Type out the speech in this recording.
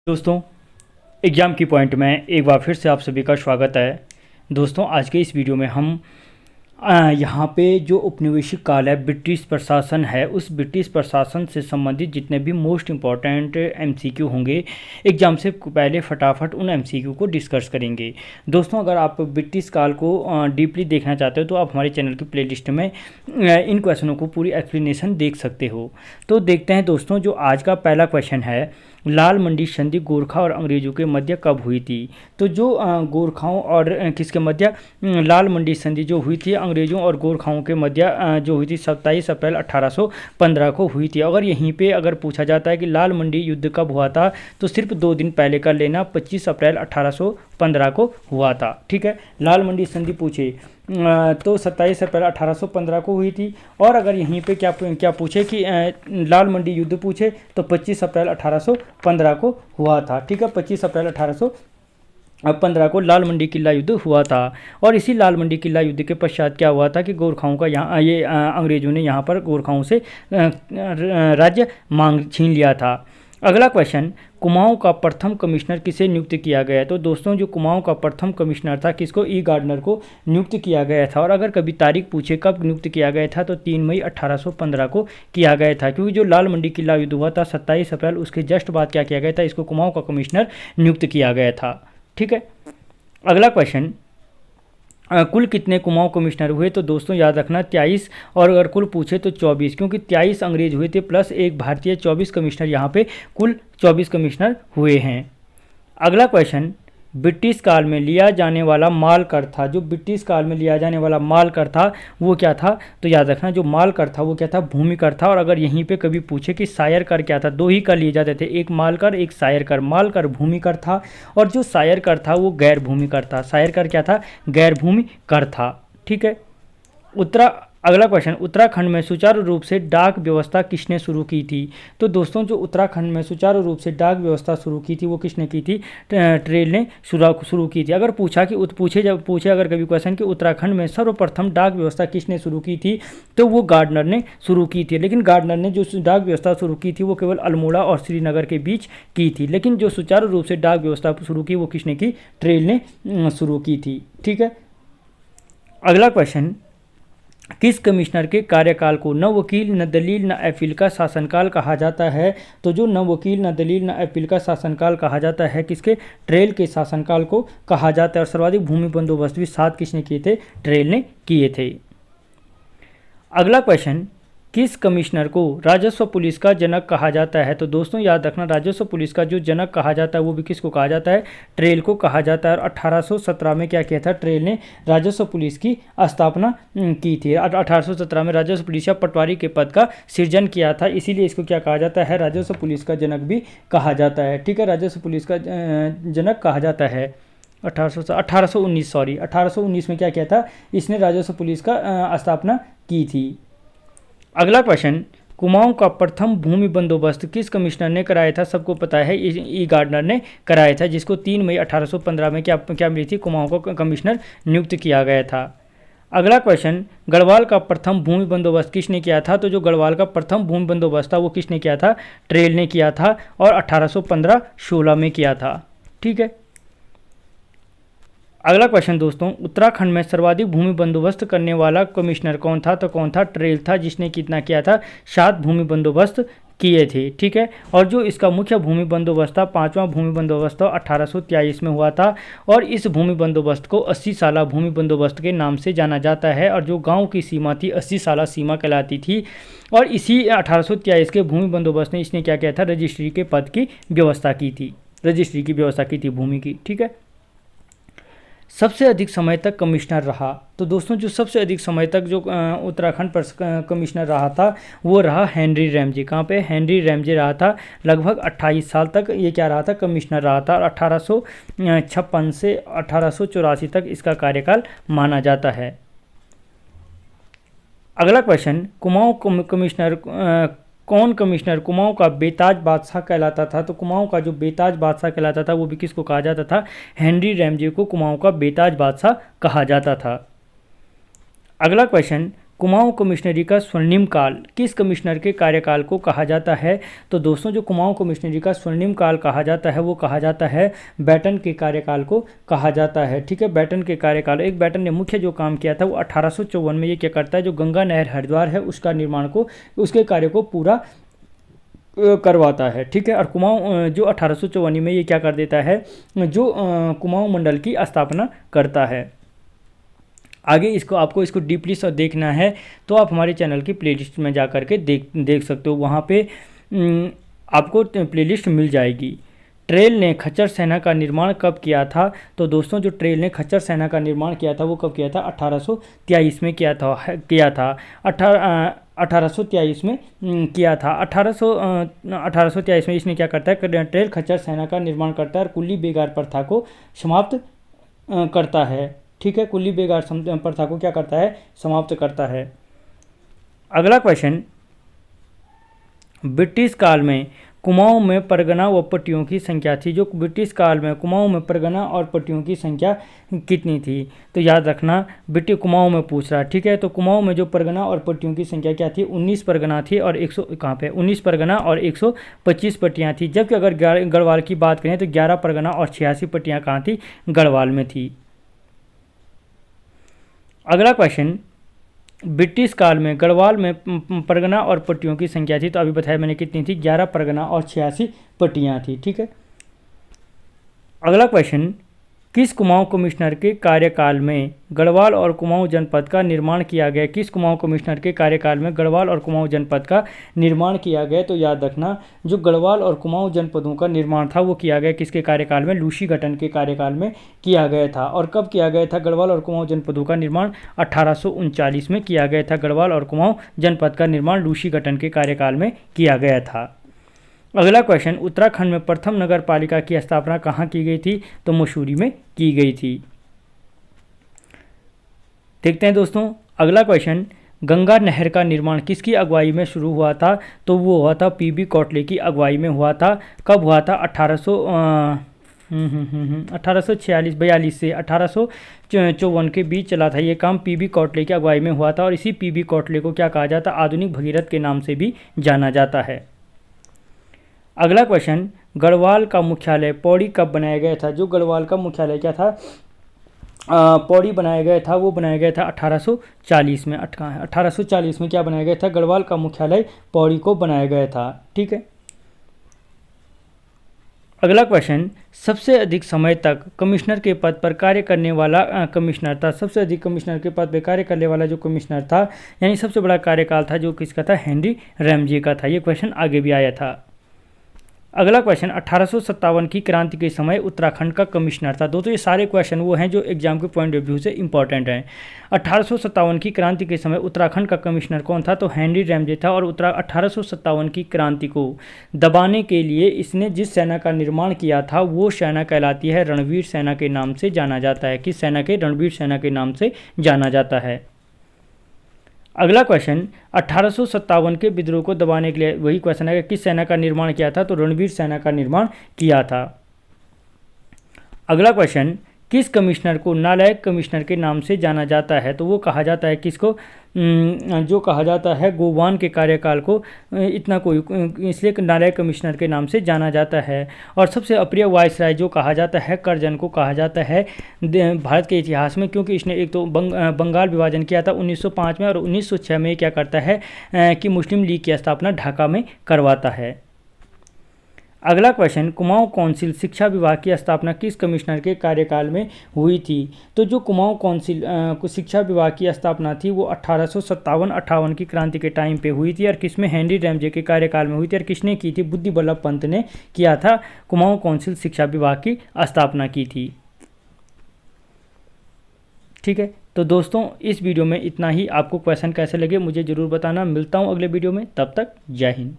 दोस्तों, एग्ज़ाम की पॉइंट में एक बार फिर से आप सभी का स्वागत है। दोस्तों, आज के इस वीडियो में हम यहाँ पे जो औपनिवेशिक काल है, ब्रिटिश प्रशासन है, उस ब्रिटिश प्रशासन से संबंधित जितने भी मोस्ट इम्पॉर्टेंट एमसीक्यू होंगे एग्ज़ाम से पहले फटाफट उन एमसीक्यू को डिस्कस करेंगे। दोस्तों, अगर आप ब्रिटिश काल को डीपली देखना चाहते हो तो आप हमारे चैनल की प्लेलिस्ट में इन क्वेश्चनों को पूरी एक्सप्लेनेशन देख सकते हो। तो देखते हैं दोस्तों, जो आज का पहला क्वेश्चन है, लाल मंडी संधि गोरखा और अंग्रेजों के मध्य कब हुई थी? तो जो गोरखाओं और किसके मध्य लाल मंडी संधि जो हुई थी अंग्रेजों और गोरखाओं के मध्य जो हुई थी 27 अप्रैल 1815 को हुई थी। अगर यहीं पे अगर पूछा जाता है कि लाल मंडी युद्ध कब हुआ था तो सिर्फ 2 दिन पहले कर लेना, 25 अप्रैल 1815 को हुआ था। ठीक है, लाल मंडी संधि पूछे तो 27 अप्रैल 1815 को हुई थी। और अगर यहीं पे क्या पूछे कि लाल मंडी युद्ध पूछे तो 25 अप्रैल 1815 को हुआ था। ठीक है, 25 अप्रैल 1815 को लाल मंडी किला युद्ध हुआ था। और इसी लाल मंडी किला युद्ध के पश्चात क्या हुआ था कि गोरखाओं का यहाँ अंग्रेजों ने यहाँ पर गोरखाओं से राज्य छीन लिया था। अगला क्वेश्चन, कुमाऊं का प्रथम कमिश्नर किसे नियुक्त किया गया? तो दोस्तों, जो कुमाऊं का प्रथम कमिश्नर था किसको? ई गार्डनर को नियुक्त किया गया था। और अगर कभी तारीख पूछे कब नियुक्त किया गया था तो 3 मई 1815 को किया गया था, क्योंकि जो लाल मंडी किला युद्ध हुआ था 27 अप्रैल, उसके जस्ट बाद क्या किया गया था, इसको कुमाऊं का कमिश्नर नियुक्त किया गया था। ठीक है, अगला क्वेश्चन, कुल कितने कुमाऊं कमिश्नर हुए? तो दोस्तों याद रखना 23, और अगर कुल पूछे तो 24, क्योंकि 23 अंग्रेज हुए थे प्लस एक भारतीय, 24 कमिश्नर यहाँ पे कुल 24 कमिश्नर हुए हैं। अगला क्वेश्चन, ब्रिटिश काल में लिया जाने वाला माल कर था। जो ब्रिटिश काल में लिया जाने वाला माल कर था वो क्या था? तो याद रखना, जो माल कर था वो क्या था? भूमि कर था। और अगर यहीं पे कभी पूछे कि शायर कर क्या था, 2 ही कर लिए जाते थे, एक माल कर एक शायर कर। माल कर भूमि कर था और जो शायर कर था वो गैर भूमि कर था। शायर कर क्या था? गैर भूमि कर था। ठीक है, अगला क्वेश्चन, उत्तराखंड में सुचारू रूप से डाक व्यवस्था किसने शुरू की थी? तो दोस्तों, जो उत्तराखंड में सुचारू रूप से डाक व्यवस्था शुरू की थी वो किसने की थी? ट्रेल ने शुरू की थी। अगर पूछा कि पूछे अगर कभी क्वेश्चन कि उत्तराखंड में सर्वप्रथम डाक व्यवस्था किसने शुरू की थी तो वो गार्डनर ने शुरू की थी। लेकिन गार्डनर ने जो डाक व्यवस्था शुरू की थी वो केवल अल्मोड़ा और श्रीनगर के बीच की थी। लेकिन जो सुचारू रूप से डाक व्यवस्था शुरू की वो किसने की? ट्रेल ने शुरू की थी। ठीक है, अगला क्वेश्चन, किस कमिश्नर के कार्यकाल को न वकील न दलील न अपील का शासनकाल कहा जाता है? तो जो न वकील न दलील न अपील का शासनकाल कहा जाता है किसके? ट्रेल के शासनकाल को कहा जाता है। और सर्वाधिक भूमि बंदोबस्त भी 7 किसने किए थे? ट्रेल ने किए थे। अगला क्वेश्चन, किस कमिश्नर को राजस्व पुलिस का जनक कहा जाता है? तो दोस्तों याद रखना, राजस्व पुलिस का जो जनक कहा जाता है वो भी किसको कहा जाता है? ट्रेल को कहा जाता है। और 1817 में क्या किया था? ट्रेल ने राजस्व पुलिस की स्थापना की थी। 1817 में राजस्व पुलिस या पटवारी के पद का सृजन किया था, इसीलिए इसको क्या कहा जाता है? राजस्व पुलिस का जनक भी कहा जाता है। ठीक है, राजस्व पुलिस का जनक कहा जाता है। 1819 में क्या किया था? इसने राजस्व पुलिस का स्थापना की थी। अगला क्वेश्चन, कुमाऊं का प्रथम भूमि बंदोबस्त किस कमिश्नर ने कराया था? सबको पता है, ई गार्डनर ने कराया था, जिसको 3 मई 1815 में क्या मिली थी? कुमाऊं को कमिश्नर नियुक्त किया गया था। अगला क्वेश्चन, गढ़वाल का प्रथम भूमि बंदोबस्त किसने किया था? तो जो गढ़वाल का प्रथम भूमि बंदोबस्त था वो किसने किया था? ट्रेल ने किया था, और 1815-16 में किया था। ठीक है, अगला क्वेश्चन दोस्तों, उत्तराखंड में सर्वाधिक भूमि बंदोबस्त करने वाला कमिश्नर कौन था? तो कौन था? ट्रेल था, जिसने कितना किया था? 7 भूमि बंदोबस्त किए थे। ठीक है, और जो इसका मुख्य भूमि बंदोबस्त था, 5वां भूमि बंदोबस्त था, 1823 में हुआ था। और इस भूमि बंदोबस्त को 80 साला भूमि बंदोबस्त के नाम से जाना जाता है। और जो गांव की सीमा थी 80 साला सीमा कहलाती थी। और इसी 1823 के भूमि बंदोबस्त ने इसने क्या किया था? रजिस्ट्री के पद की व्यवस्था की थी, रजिस्ट्री की व्यवस्था की थी भूमि की। ठीक है, सबसे अधिक समय तक कमिश्नर रहा। तो दोस्तों, जो सबसे अधिक समय तक जो उत्तराखंड पर कमिश्नर रहा था वो रहा हेनरी रैमजे। कहाँ पे? हेनरी रैमजे रहा था। लगभग 28 साल तक ये क्या रहा था? कमिश्नर रहा था। और 1856 से 1884 तक इसका कार्यकाल माना जाता है। अगला क्वेश्चन, कुमाऊं कमिश्नर कौन कमिश्नर कुमाऊं का बेताज बादशाह कहलाता था? तो कुमाऊं का जो बेताज बादशाह कहलाता था वो भी किसको कहा जाता था? हेनरी रैमजे को कुमाऊं का बेताज बादशाह कहा जाता था। अगला क्वेश्चन, कुमाऊं कमिश्नरी का स्वर्णिम काल किस कमिश्नर के कार्यकाल को कहा जाता है? तो दोस्तों जो कुमाऊं कमिश्नरी का स्वर्णिम काल कहा जाता है वो कहा जाता है बैटन के कार्यकाल को कहा जाता है। ठीक है, बैटन के कार्यकाल। एक बैटन ने मुख्य जो काम किया था वो 1854 में ये क्या करता है, जो गंगा नहर हरिद्वार है उसका निर्माण को, उसके कार्य को पूरा करवाता है। ठीक है, और कुमाऊं जो 1854 में ये क्या कर देता है, जो कुमाऊं मंडल की स्थापना करता है। आगे आपको इसको डीपली से देखना है तो आप हमारे चैनल की प्लेलिस्ट में जा कर के देख सकते हो, वहाँ पे आपको प्लेलिस्ट मिल जाएगी। ट्रेल ने खच्चर सेना का निर्माण कब किया था? तो दोस्तों जो ट्रेल ने खच्चर सेना का निर्माण किया था वो कब किया था? 1823 में किया था 1823 में किया था। 1823 में इसने क्या करता है, ट्रेल खच्चर सेना का निर्माण करता है और कुल्ली बेगार प्रथा को समाप्त करता है। ठीक है, कुल्ली बेगार प्रथा को क्या करता है, समाप्त करता है। अगला क्वेश्चन, ब्रिटिश काल में कुमाऊं में परगना व पट्टियों की संख्या थी। जो ब्रिटिश काल में कुमाऊं में परगना और पट्टियों की संख्या कितनी थी? तो याद रखना ब्रिटिश कुमाऊं में पूछ रहा है। ठीक है, तो कुमाऊं में जो परगना और पट्टियों की संख्या क्या थी? 19 परगना थी और 19 परगना और 125 पट्टियाँ थी। जबकि अगर गढ़वाल की बात करें तो 11 परगना और 86 पट्टियाँ कहाँ थी? गढ़वाल में थी। अगला क्वेश्चन, ब्रिटिश काल में गढ़वाल में परगना और पट्टियों की संख्या थी, तो अभी बताया मैंने कितनी थी? 11 परगना और 86 पट्टियाँ थी। ठीक है, अगला क्वेश्चन, किस कुमाऊं कमिश्नर के कार्यकाल में गढ़वाल और कुमाऊं जनपद का निर्माण किया गया? किस कुमाऊं कमिश्नर के कार्यकाल में गढ़वाल और कुमाऊं जनपद का निर्माण किया गया? तो याद रखना जो गढ़वाल और कुमाऊं जनपदों का निर्माण था वो किया गया किसके कार्यकाल में? लूशीघटन के कार्यकाल में किया गया था। और कब किया गया था गढ़वाल और कुमाऊं जनपदों का निर्माण? 1839 में किया गया था। गढ़वाल और कुमाऊं जनपद का निर्माण लूशीघटन के कार्यकाल में किया गया था। अगला क्वेश्चन, उत्तराखंड में प्रथम नगर पालिका की स्थापना कहाँ की गई थी? तो मसूरी में की गई थी। देखते हैं दोस्तों अगला क्वेश्चन, गंगा नहर का निर्माण किसकी अगुवाई में शुरू हुआ था? तो वो हुआ था पीबी कोटले की अगुवाई में हुआ था। कब हुआ था? 1846-42 से 1854 के बीच चला था ये काम। पीबी कोटले की अगुवाई में हुआ था और इसी पीबी कोटले को क्या कहा जाता? आधुनिक भगीरथ के नाम से भी जाना जाता है। अगला क्वेश्चन, गढ़वाल का मुख्यालय पौड़ी कब बनाया गया था? जो गढ़वाल का मुख्यालय क्या था, पौड़ी बनाया गया था, वो बनाया गया था 1840 में। 1840 में क्या बनाया गया था? गढ़वाल का मुख्यालय पौड़ी को बनाया गया था। ठीक है, अगला क्वेश्चन, सबसे अधिक समय तक कमिश्नर के पद पर कार्य करने वाला कमिश्नर था। सबसे अधिक कमिश्नर के पद पर कार्य करने वाला जो कमिश्नर था, यानी सबसे बड़ा कार्यकाल था जो किसका था? हेनरी रैमजे का था। ये क्वेश्चन आगे भी आया था। अगला क्वेश्चन, 1857 की क्रांति के समय उत्तराखंड का कमिश्नर था। दोस्तों ये सारे क्वेश्चन वो हैं जो एग्जाम के पॉइंट ऑफ व्यू से इंपॉर्टेंट हैं। 1857 की क्रांति के समय उत्तराखंड का कमिश्नर कौन था? तो हेनरी रैमजे था। और 1857 की क्रांति को दबाने के लिए इसने जिस सेना का निर्माण किया था वो सेना कहलाती है रणवीर सेना के नाम से जाना जाता है। किस सेना के? रणवीर सेना के नाम से जाना जाता है। अगला क्वेश्चन, 1857 के विद्रोह को दबाने के लिए वही क्वेश्चन है कि किस सेना का निर्माण किया था? तो रणवीर सेना का निर्माण किया था। अगला क्वेश्चन, किस कमिश्नर को नालायक कमिश्नर के नाम से जाना जाता है? तो वो कहा जाता है किसको? जो कहा जाता है गोवान के कार्यकाल को इतना कोई इसलिए नालायक कमिश्नर के नाम से जाना जाता है। और सबसे अप्रिय वायसराय जो कहा जाता है कर्जन को कहा जाता है भारत के इतिहास में, क्योंकि इसने एक तो बंगाल विभाजन किया था 1905 में और 1906 में क्या करता है कि मुस्लिम लीग की स्थापना ढाका में करवाता है। अगला क्वेश्चन, कुमाऊं काउंसिल शिक्षा विभाग की स्थापना किस कमिश्नर के कार्यकाल में हुई थी? तो जो कुमाऊं काउंसिल शिक्षा विभाग की स्थापना थी वो 1857-58 की क्रांति के टाइम पे हुई थी। और किसमें? हेनरी रैमजे के कार्यकाल में हुई थी। और किसने की थी? बुद्धि बल्लभ पंत ने किया था, कुमाऊं काउंसिल शिक्षा विभाग की स्थापना की थी। ठीक है, तो दोस्तों इस वीडियो में इतना ही। आपको क्वेश्चन कैसे लगे मुझे ज़रूर बताना। मिलता हूँ अगले वीडियो में, तब तक जय हिंद।